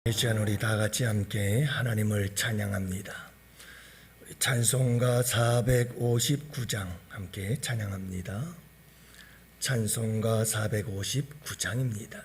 이 시간 우리 다 같이 함께 하나님을 찬양합니다. 찬송가 459장 함께 찬양합니다. 찬송가 459장입니다.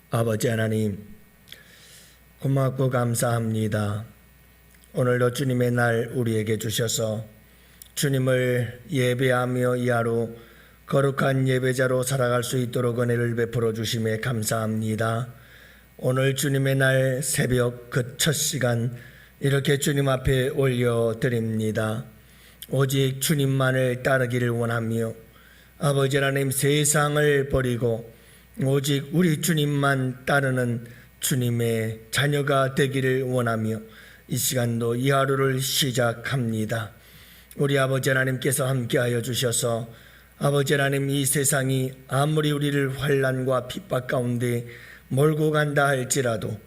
아버지 하나님, 고맙고 감사합니다. 오늘도 주님의 날 우리에게 주셔서 주님을 예배하며 이 하루 거룩한 예배자로 살아갈 수 있도록 은혜를 베풀어 주심에 감사합니다. 오늘 주님의 날 새벽 그 첫 시간 이렇게 주님 앞에 올려드립니다. 오직 주님만을 따르기를 원하며 아버지 하나님 세상을 버리고 오직 우리 주님만 따르는 주님의 자녀가 되기를 원하며 이 시간도 이 하루를 시작합니다. 우리 아버지 하나님께서 함께하여 주셔서 아버지 하나님 이 세상이 아무리 우리를 환난과 핍박 가운데 몰고 간다 할지라도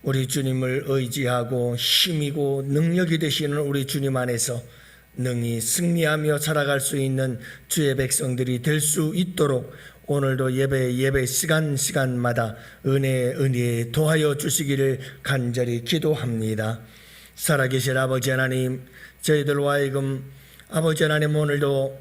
우리 주님을 의지하고 힘이고 능력이 되시는 우리 주님 안에서 능히 승리하며 살아갈 수 있는 주의 백성들이 될 수 있도록 오늘도 예배 시간마다 은혜 도하여 주시기를 간절히 기도합니다. 살아계신 아버지 하나님, 저희들로 하여금 아버지 하나님 오늘도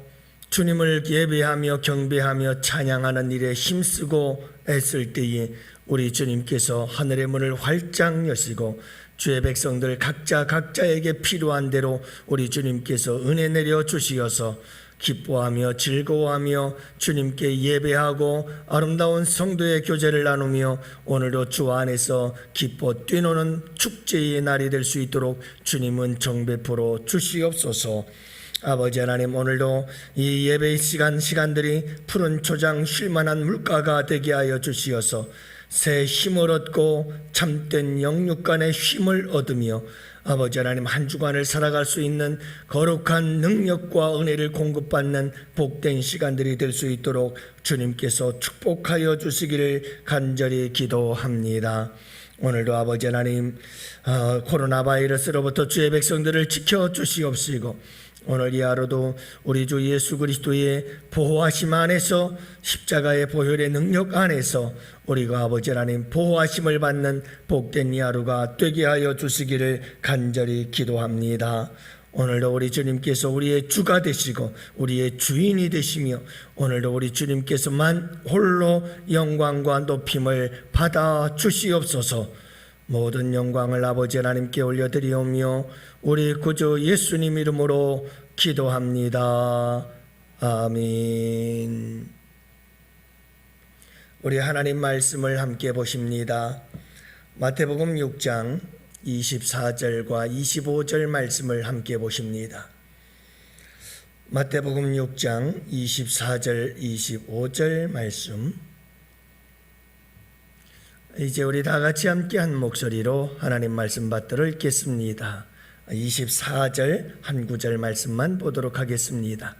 주님을 예배하며 경배하며 찬양하는 일에 힘쓰고 애쓸 때에 우리 주님께서 하늘의 문을 활짝 여시고 주의 백성들 각자에게 필요한 대로 우리 주님께서 은혜 내려 주시어서 기뻐하며 즐거워하며 주님께 예배하고 아름다운 성도의 교제를 나누며 오늘도 주 안에서 기뻐 뛰노는 축제의 날이 될 수 있도록 주님은 정베풀어 주시옵소서. 아버지 하나님, 오늘도 이 예배 시간들이 푸른 초장 쉴만한 물가가 되게 하여 주시어서 새 힘을 얻고 참된 영육간의 힘을 얻으며 아버지 하나님 한 주간을 살아갈 수 있는 거룩한 능력과 은혜를 공급받는 복된 시간들이 될 수 있도록 주님께서 축복하여 주시기를 간절히 기도합니다. 오늘도 아버지 하나님 코로나 바이러스로부터 주의 백성들을 지켜주시옵시고 오늘 이 하루도 우리 주 예수 그리스도의 보호하심 안에서 십자가의 보혈의 능력 안에서 우리가 아버지 하나님 보호하심을 받는 복된 이 하루가 되게 하여 주시기를 간절히 기도합니다. 오늘도 우리 주님께서 우리의 주가 되시고 우리의 주인이 되시며 오늘도 우리 주님께서만 홀로 영광과 높임을 받아 주시옵소서. 모든 영광을 아버지 하나님께 올려드리오며 우리 구주 예수님 이름으로 기도합니다. 아멘. 우리 하나님 말씀을 함께 보십니다. 마태복음 6장 24절과 25절 말씀을 함께 보십니다. 마태복음 6장 24절 25절 말씀, 이제 우리 다 같이 함께 한 목소리로 하나님 말씀 받들어 읽겠습니다. 24절 한 구절 말씀만 보도록 하겠습니다.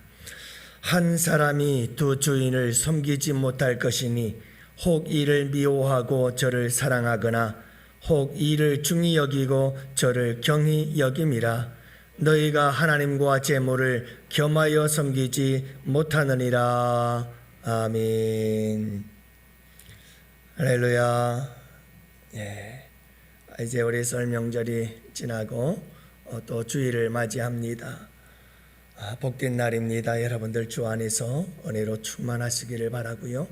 한 사람이 두 주인을 섬기지 못할 것이니 혹 이를 미워하고 저를 사랑하거나 혹 이를 중히 여기고 저를 경히 여김이라. 너희가 하나님과 재물을 겸하여 섬기지 못하느니라. 아멘. 할렐루야. 예. 이제 우리 설 명절이 지나고 또 주일을 맞이합니다. 복된 날입니다. 여러분들 주 안에서 은혜로 충만하시기를 바라고요.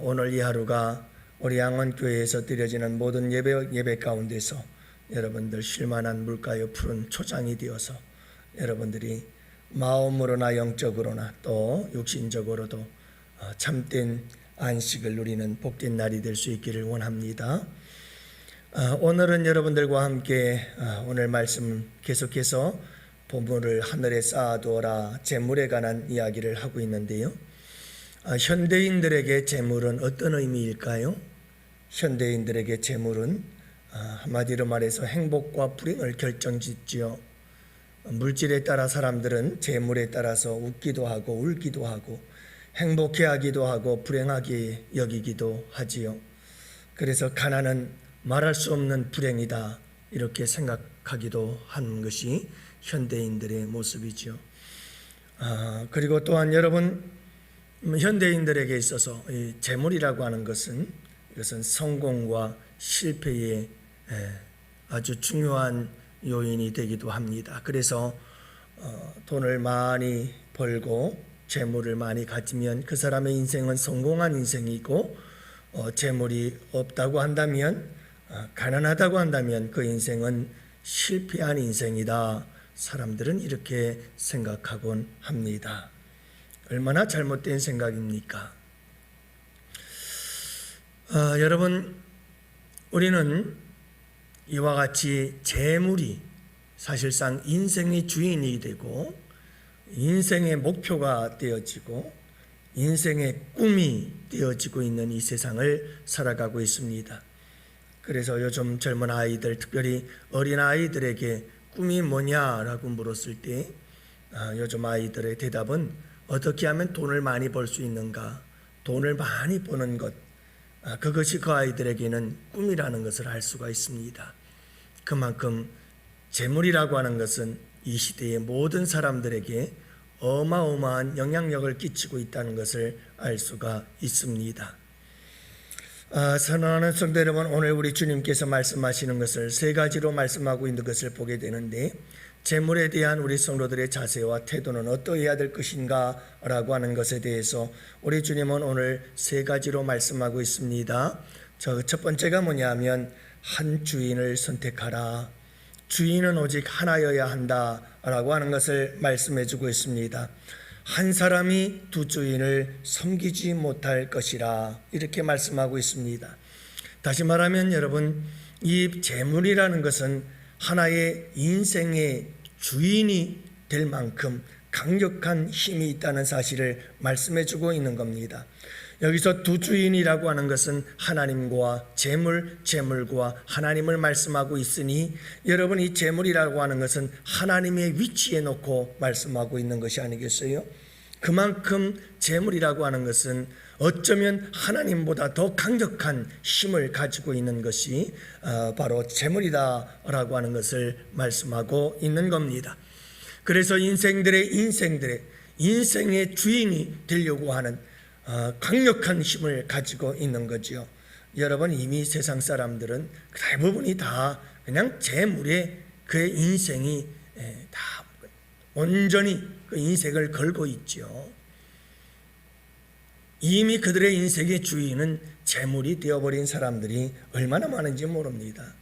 오늘 이 하루가 우리 양원교회에서 드려지는 모든 예배 가운데서 여러분들 쉴만한 물가의 푸른 초장이 되어서 여러분들이 마음으로나 영적으로나 또 육신적으로도 참된 안식을 누리는 복된 날이 될 수 있기를 원합니다. 오늘은 여러분들과 함께 오늘 말씀 계속해서 보물을 하늘에 쌓아두어라 재물에 관한 이야기를 하고 있는데요. 현대인들에게 재물은 어떤 의미일까요? 현대인들에게 재물은 한마디로 말해서 행복과 불행을 결정짓지요. 물질에 따라 사람들은 재물에 따라서 웃기도 하고 울기도 하고 행복해하기도 하고 불행하게 여기기도 하지요. 그래서 가난은 말할 수 없는 불행이다 이렇게 생각하기도 하는 것이 현대인들의 모습이죠. 그리고 또한 여러분, 현대인들에게 있어서 이 재물이라고 하는 것은 이것은 성공과 실패의 아주 중요한 요인이 되기도 합니다. 그래서 돈을 많이 벌고 재물을 많이 가지면 그 사람의 인생은 성공한 인생이고 재물이 없다고 한다면 가난하다고 한다면 그 인생은 실패한 인생이다. 사람들은 이렇게 생각하곤 합니다. 얼마나 잘못된 생각입니까? 여러분, 우리는 이와 같이 재물이 사실상 인생의 주인이 되고 인생의 목표가 되어지고 인생의 꿈이 되어지고 있는 이 세상을 살아가고 있습니다. 그래서 요즘 젊은 아이들, 특별히 어린 아이들에게 꿈이 뭐냐라고 물었을 때 요즘 아이들의 대답은 어떻게 하면 돈을 많이 벌 수 있는가, 돈을 많이 버는 것, 그것이 그 아이들에게는 꿈이라는 것을 알 수가 있습니다. 그만큼 재물이라고 하는 것은 이 시대의 모든 사람들에게 어마어마한 영향력을 끼치고 있다는 것을 알 수가 있습니다. 사랑하는 성도 여러분, 오늘 우리 주님께서 말씀하시는 것을 세 가지로 말씀하고 있는 것을 보게 되는데, 재물에 대한 우리 성도들의 자세와 태도는 어떠해야 될 것인가 라고 하는 것에 대해서 우리 주님은 오늘 세 가지로 말씀하고 있습니다. 첫 번째가 뭐냐면 한 주인을 선택하라. 주인은 오직 하나여야 한다 라고 하는 것을 말씀해 주고 있습니다. 한 사람이 두 주인을 섬기지 못할 것이라, 이렇게 말씀하고 있습니다. 다시 말하면 여러분, 이 재물이라는 것은 하나의 인생의 주인이 될 만큼 강력한 힘이 있다는 사실을 말씀해 주고 있는 겁니다. 여기서 두 주인이라고 하는 것은 하나님과 재물과 하나님을 말씀하고 있으니, 여러분, 이 재물이라고 하는 것은 하나님의 위치에 놓고 말씀하고 있는 것이 아니겠어요? 그만큼 재물이라고 하는 것은 어쩌면 하나님보다 더 강력한 힘을 가지고 있는 것이 바로 재물이다라고 하는 것을 말씀하고 있는 겁니다. 그래서 인생의 주인이 되려고 하는 강력한 힘을 가지고 있는 거지요. 여러분, 이미 세상 사람들은 대부분이 다 그냥 재물에 그의 인생이 다 온전히 그 인생을 걸고 있죠. 이미 그들의 인생의 주인은 재물이 되어버린 사람들이 얼마나 많은지 모릅니다.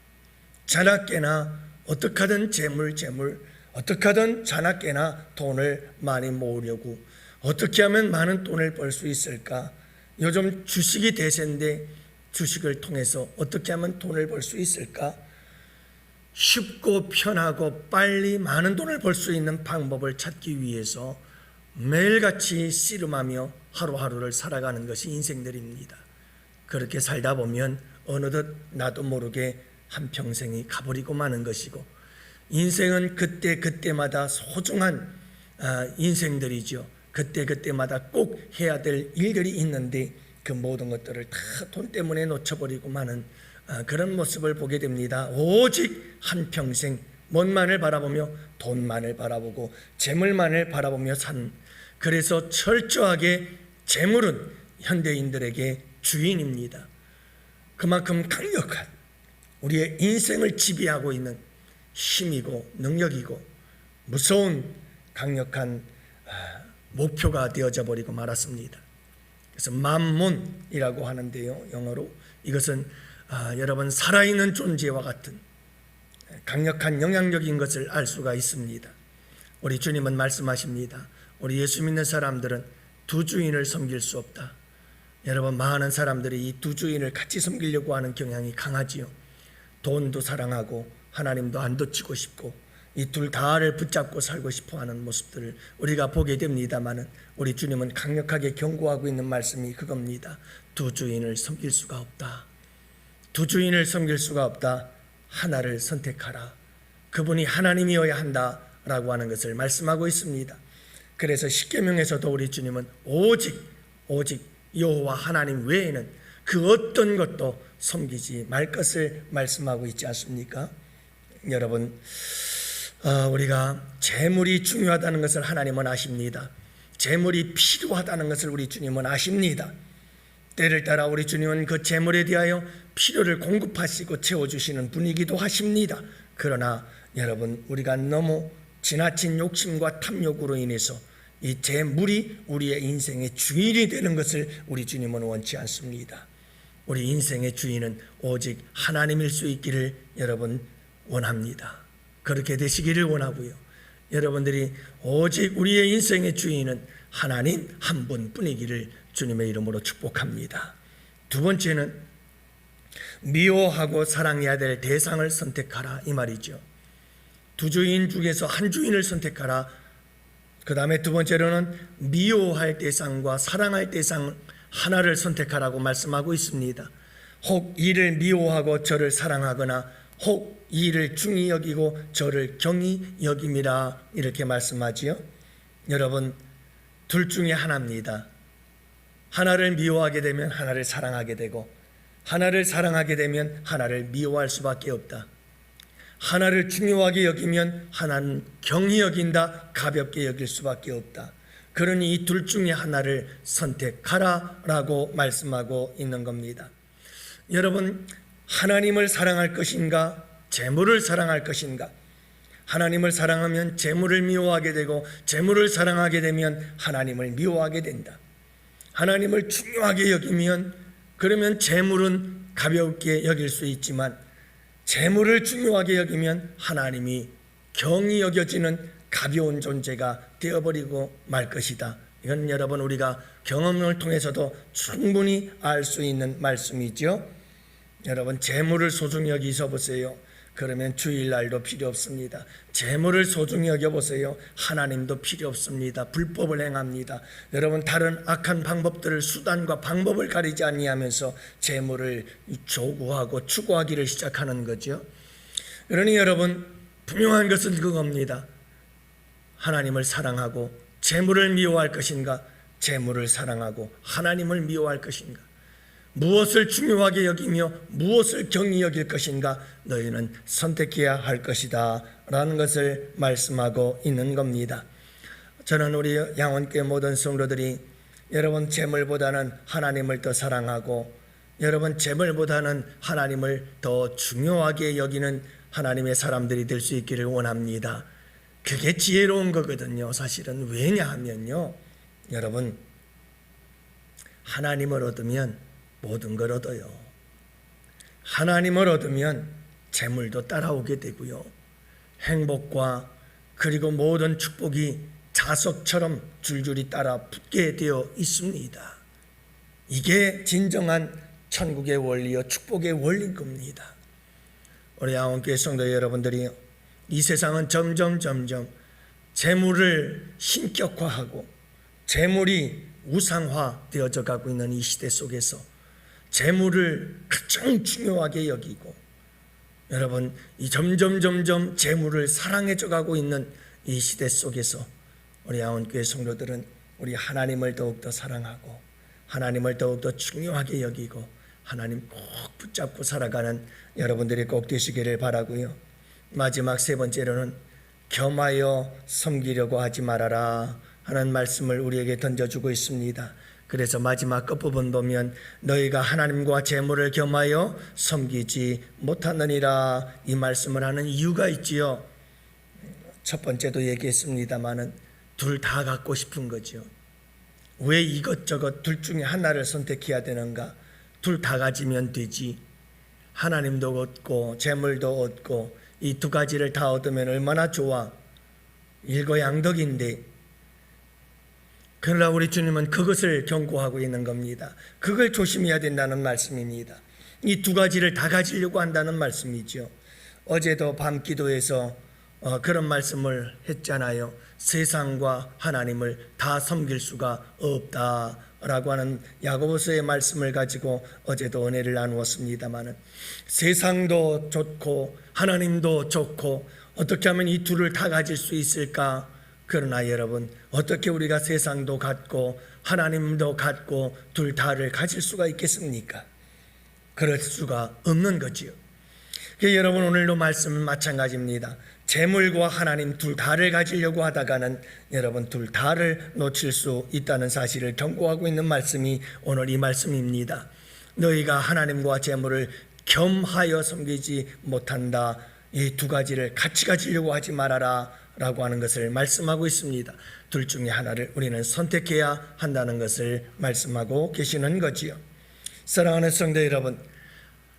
자나깨나 어떻게 하든 재물, 어떻게 하든 자나깨나 돈을 많이 모으려고, 어떻게 하면 많은 돈을 벌 수 있을까? 요즘 주식이 대세인데 주식을 통해서 어떻게 하면 돈을 벌 수 있을까? 쉽고 편하고 빨리 많은 돈을 벌 수 있는 방법을 찾기 위해서 매일같이 씨름하며 하루하루를 살아가는 것이 인생들입니다. 그렇게 살다 보면 어느덧 나도 모르게 한평생이 가버리고 마는 것이고, 인생은 그때마다 소중한 인생들이죠. 그때마다 꼭 해야 될 일들이 있는데 그 모든 것들을 다 돈 때문에 놓쳐버리고 마는 그런 모습을 보게 됩니다. 오직 한평생 뭔만을 바라보며 돈만을 바라보고 재물만을 바라보며 산, 그래서 철저하게 재물은 현대인들에게 주인입니다. 그만큼 강력한 우리의 인생을 지배하고 있는 힘이고 능력이고 무서운 강력한 목표가 되어져 버리고 말았습니다. 그래서 맘몬이라고 하는데요, 영어로 이것은 여러분, 살아있는 존재와 같은 강력한 영향력인 것을 알 수가 있습니다. 우리 주님은 말씀하십니다. 우리 예수 믿는 사람들은 두 주인을 섬길 수 없다. 여러분, 많은 사람들이 이 두 주인을 같이 섬기려고 하는 경향이 강하지요. 돈도 사랑하고 하나님도 안 놓치고 싶고 이 둘 다를 붙잡고 살고 싶어하는 모습들을 우리가 보게 됩니다마는, 우리 주님은 강력하게 경고하고 있는 말씀이 그겁니다. 두 주인을 섬길 수가 없다. 두 주인을 섬길 수가 없다. 하나를 선택하라. 그분이 하나님이어야 한다라고 하는 것을 말씀하고 있습니다. 그래서 십계명에서도 우리 주님은 오직 여호와 하나님 외에는 그 어떤 것도 섬기지 말 것을 말씀하고 있지 않습니까? 여러분, 우리가 재물이 중요하다는 것을 하나님은 아십니다. 재물이 필요하다는 것을 우리 주님은 아십니다. 때를 따라 우리 주님은 그 재물에 대하여 필요를 공급하시고 채워주시는 분이기도 하십니다. 그러나 여러분, 우리가 너무 지나친 욕심과 탐욕으로 인해서 이 재물이 우리의 인생의 주인이 되는 것을 우리 주님은 원치 않습니다. 우리 인생의 주인은 오직 하나님일 수 있기를 여러분 원합니다. 그렇게 되시기를 원하고요. 여러분들이 오직 우리의 인생의 주인은 하나님 한 분뿐이기를 주님의 이름으로 축복합니다. 두 번째는 미워하고 사랑해야 될 대상을 선택하라, 이 말이죠. 두 주인 중에서 한 주인을 선택하라. 그 다음에 두 번째로는 미워할 대상과 사랑할 대상 하나를 선택하라고 말씀하고 있습니다. 혹 이를 미워하고 저를 사랑하거나 혹 이를 중히 여기고 저를 경히 여김이라, 이렇게 말씀하지요. 여러분, 둘 중에 하나입니다. 하나를 미워하게 되면 하나를 사랑하게 되고, 하나를 사랑하게 되면 하나를 미워할 수밖에 없다. 하나를 중요하게 여기면 하나는 경히 여긴다, 가볍게 여길 수밖에 없다. 그러니 이 둘 중에 하나를 선택하라라고 말씀하고 있는 겁니다. 여러분, 하나님을 사랑할 것인가, 재물을 사랑할 것인가? 하나님을 사랑하면 재물을 미워하게 되고, 재물을 사랑하게 되면 하나님을 미워하게 된다. 하나님을 중요하게 여기면, 그러면 재물은 가볍게 여길 수 있지만, 재물을 중요하게 여기면 하나님이 경히 여겨지는 가벼운 존재가 되어버리고 말 것이다. 이건 여러분 우리가 경험을 통해서도 충분히 알 수 있는 말씀이죠. 여러분, 재물을 소중히 여기서 보세요. 그러면 주일날도 필요 없습니다. 재물을 소중히 여겨보세요. 하나님도 필요 없습니다. 불법을 행합니다. 여러분, 다른 악한 방법들을, 수단과 방법을 가리지 아니하면서 재물을 조구하고 추구하기를 시작하는 거죠. 그러니 여러분, 분명한 것은 그겁니다. 하나님을 사랑하고 재물을 미워할 것인가, 재물을 사랑하고 하나님을 미워할 것인가? 무엇을 중요하게 여기며 무엇을 경히 여길 것인가? 너희는 선택해야 할 것이다 라는 것을 말씀하고 있는 겁니다. 저는 우리 양원교회 모든 성도들이 여러분 재물보다는 하나님을 더 사랑하고, 여러분 재물보다는 하나님을 더 중요하게 여기는 하나님의 사람들이 될 수 있기를 원합니다. 그게 지혜로운 거거든요. 사실은. 왜냐하면요, 여러분, 하나님을 얻으면 모든 걸 얻어요. 하나님을 얻으면 재물도 따라오게 되고요, 행복과 그리고 모든 축복이 자석처럼 줄줄이 따라 붙게 되어 있습니다. 이게 진정한 천국의 원리요, 축복의 원리인 겁니다. 우리 양원교회 성도 여러분들이 이 세상은 점점 재물을 신격화하고 재물이 우상화되어져 가고 있는 이 시대 속에서 재물을 가장 중요하게 여기고, 여러분, 이 점점 재물을 사랑해져 가고 있는 이 시대 속에서 우리 양원교회 성도들은 우리 하나님을 더욱더 사랑하고 하나님을 더욱더 중요하게 여기고 하나님 꼭 붙잡고 살아가는 여러분들이 꼭 되시기를 바라고요. 마지막 세 번째로는 겸하여 섬기려고 하지 말아라 하는 말씀을 우리에게 던져주고 있습니다. 그래서 마지막 끝부분 보면 너희가 하나님과 재물을 겸하여 섬기지 못하느니라, 이 말씀을 하는 이유가 있지요. 첫 번째도 얘기했습니다마는 둘 다 갖고 싶은 거죠. 왜 이것저것 둘 중에 하나를 선택해야 되는가? 둘 다 가지면 되지. 하나님도 얻고 재물도 얻고 이 두 가지를 다 얻으면 얼마나 좋아. 일거양득인데. 그러나 우리 주님은 그것을 경고하고 있는 겁니다. 그걸 조심해야 된다는 말씀입니다. 이 두 가지를 다 가지려고 한다는 말씀이죠. 어제도 밤 기도에서 그런 말씀을 했잖아요. 세상과 하나님을 다 섬길 수가 없다라고 하는 야고보서의 말씀을 가지고 어제도 은혜를 나누었습니다마는, 세상도 좋고 하나님도 좋고 어떻게 하면 이 둘을 다 가질 수 있을까? 그러나 여러분, 어떻게 우리가 세상도 갖고 하나님도 갖고 둘 다를 가질 수가 있겠습니까? 그럴 수가 없는 거지요. 여러분, 오늘도 말씀은 마찬가지입니다. 재물과 하나님 둘 다를 가지려고 하다가는 여러분 둘 다를 놓칠 수 있다는 사실을 경고하고 있는 말씀이 오늘 이 말씀입니다. 너희가 하나님과 재물을 겸하여 섬기지 못한다. 이 두 가지를 같이 가지려고 하지 말아라 라고 하는 것을 말씀하고 있습니다. 둘 중에 하나를 우리는 선택해야 한다는 것을 말씀하고 계시는 거지요. 사랑하는 성도 여러분,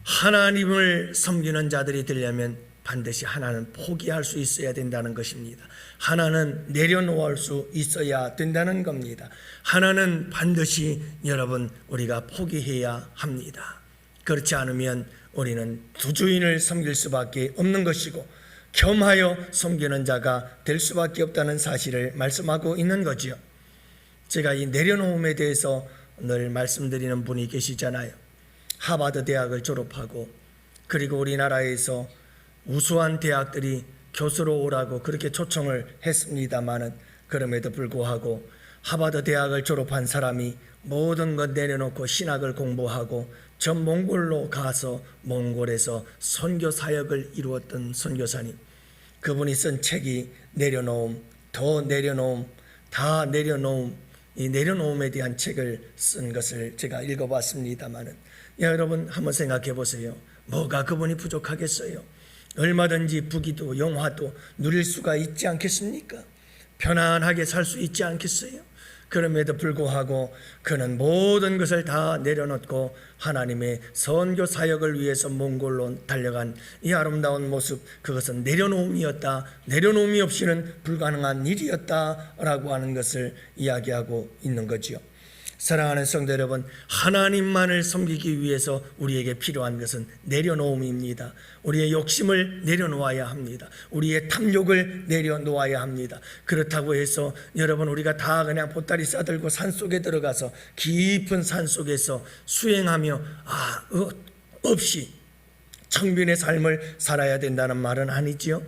하나님을 섬기는 자들이 되려면 반드시 하나는 포기할 수 있어야 된다는 것입니다. 하나는 내려놓을 수 있어야 된다는 겁니다. 하나는 반드시 여러분 우리가 포기해야 합니다. 그렇지 않으면 우리는 두 주인을 섬길 수밖에 없는 것이고 겸하여 섬기는 자가 될 수밖에 없다는 사실을 말씀하고 있는 거지요. 제가 이 내려놓음에 대해서 늘 말씀드리는 분이 계시잖아요. 하버드 대학을 졸업하고 그리고 우리나라에서 우수한 대학들이 교수로 오라고 그렇게 초청을 했습니다마는, 그럼에도 불구하고 하버드 대학을 졸업한 사람이 모든 것 내려놓고 신학을 공부하고 저 몽골로 가서 몽골에서 선교 사역을 이루었던 선교사님, 그분이 쓴 책이 내려놓음, 더 내려놓음, 다 내려놓음, 이 내려놓음에 대한 책을 쓴 것을 제가 읽어봤습니다마는, 여러분 한번 생각해 보세요. 뭐가 그분이 부족하겠어요? 얼마든지 부귀도 영화도 누릴 수가 있지 않겠습니까? 편안하게 살 수 있지 않겠어요? 그럼에도 불구하고 그는 모든 것을 다 내려놓고 하나님의 선교 사역을 위해서 몽골로 달려간 이 아름다운 모습, 그것은 내려놓음이었다. 내려놓음이 없이는 불가능한 일이었다라고 하는 것을 이야기하고 있는 거지요. 사랑하는 성도 여러분, 하나님만을 섬기기 위해서 우리에게 필요한 것은 내려놓음입니다. 우리의 욕심을 내려놓아야 합니다. 우리의 탐욕을 내려놓아야 합니다. 그렇다고 해서 여러분, 우리가 다 그냥 보따리 싸들고 산속에 들어가서 깊은 산속에서 수행하며 없이 청빈의 삶을 살아야 된다는 말은 아니지요.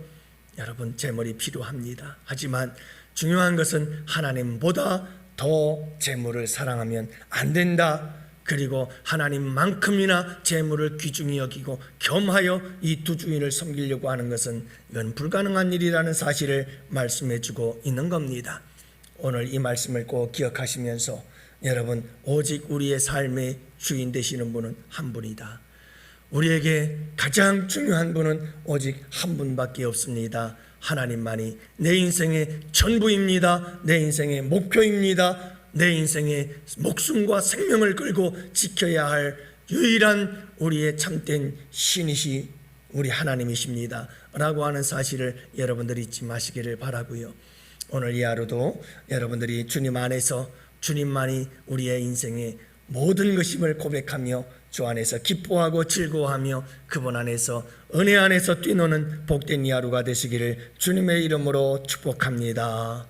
여러분, 재물이 필요합니다. 하지만 중요한 것은 하나님보다 더 재물을 사랑하면 안 된다. 그리고 하나님만큼이나 재물을 귀중히 여기고 겸하여 이 두 주인을 섬기려고 하는 것은 이건 불가능한 일이라는 사실을 말씀해 주고 있는 겁니다. 오늘 이 말씀을 꼭 기억하시면서 여러분, 오직 우리의 삶의 주인 되시는 분은 한 분이다. 우리에게 가장 중요한 분은 오직 한 분밖에 없습니다. 하나님만이 내 인생의 전부입니다. 내 인생의 목표입니다. 내 인생의 목숨과 생명을 걸고 지켜야 할 유일한 우리의 참된 신이시 우리 하나님이십니다 라고 하는 사실을 여러분들이 잊지 마시기를 바라고요. 오늘 이 하루도 여러분들이 주님 안에서 주님만이 우리의 인생의 모든 것임을 고백하며 주 안에서 기뻐하고 즐거워하며 그분 안에서 은혜 안에서 뛰노는 복된 이 하루가 되시기를 주님의 이름으로 축복합니다.